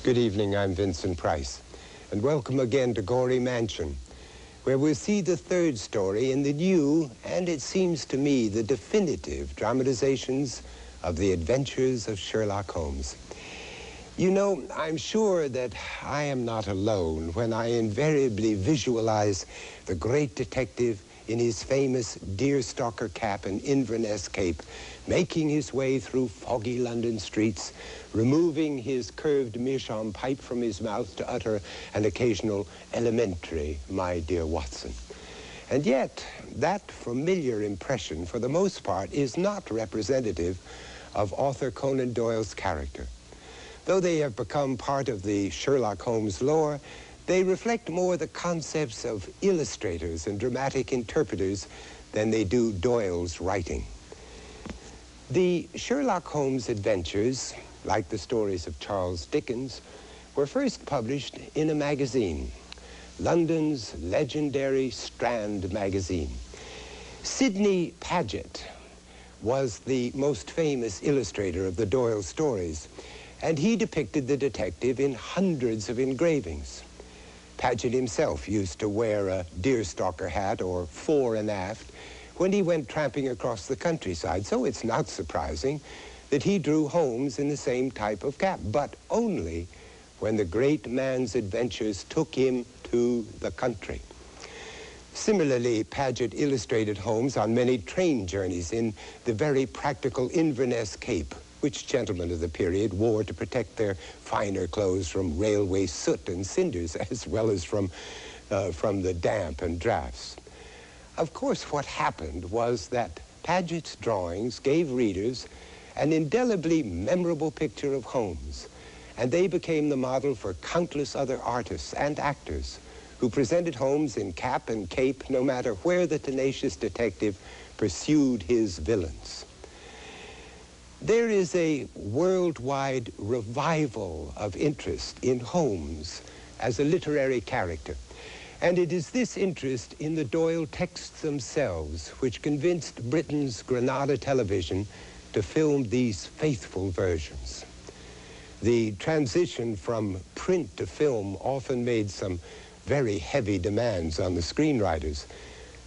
Good evening, I'm Vincent Price, and welcome again to Gorey Mansion, where we'll see the third story in the new, and it seems to me, the definitive dramatizations of the adventures of Sherlock Holmes. You know, I'm sure that I am not alone when I invariably visualize the great detective in his famous deerstalker cap and Inverness cape, making his way through foggy London streets, removing his curved meerschaum pipe from his mouth to utter an occasional elementary, "My dear Watson." And yet, that familiar impression, for the most part, is not representative of author Conan Doyle's character. Though they have become part of the Sherlock Holmes lore, they reflect more the concepts of illustrators and dramatic interpreters than they do Doyle's writing. The Sherlock Holmes adventures, like the stories of Charles Dickens, were first published in a magazine, London's legendary Strand magazine. Sidney Paget was the most famous illustrator of the Doyle stories, and he depicted the detective in hundreds of engravings. Paget himself used to wear a deerstalker hat or fore and aft when he went tramping across the countryside, so it's not surprising that he drew Holmes in the same type of cap, but only when the great man's adventures took him to the country. Similarly, Paget illustrated Holmes on many train journeys in the very practical Inverness cape, which gentlemen of the period wore to protect their finer clothes from railway soot and cinders, as well as from the damp and drafts. Of course, what happened was that Paget's drawings gave readers an indelibly memorable picture of Holmes, and they became the model for countless other artists and actors who presented Holmes in cap and cape no matter where the tenacious detective pursued his villains. There is a worldwide revival of interest in Holmes as a literary character, and it is this interest in the Doyle texts themselves which convinced Britain's Granada Television to film these faithful versions. The transition from print to film often made some very heavy demands on the screenwriters,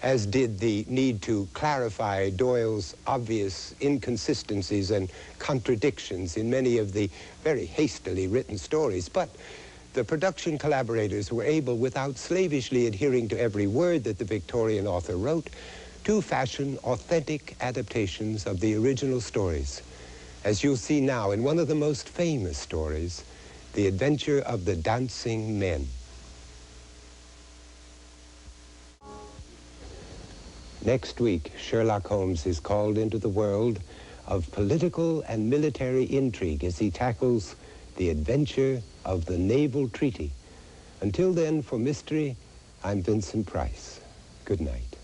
as did the need to clarify Doyle's obvious inconsistencies and contradictions in many of the very hastily written stories. But the production collaborators were able, without slavishly adhering to every word that the Victorian author wrote, to fashion authentic adaptations of the original stories, as you'll see now in one of the most famous stories, The Adventure of the Dancing Men. Next week, Sherlock Holmes is called into the world of political and military intrigue as he tackles the adventure of the naval treaty. Until then, for Mystery, I'm Vincent Price. Good night.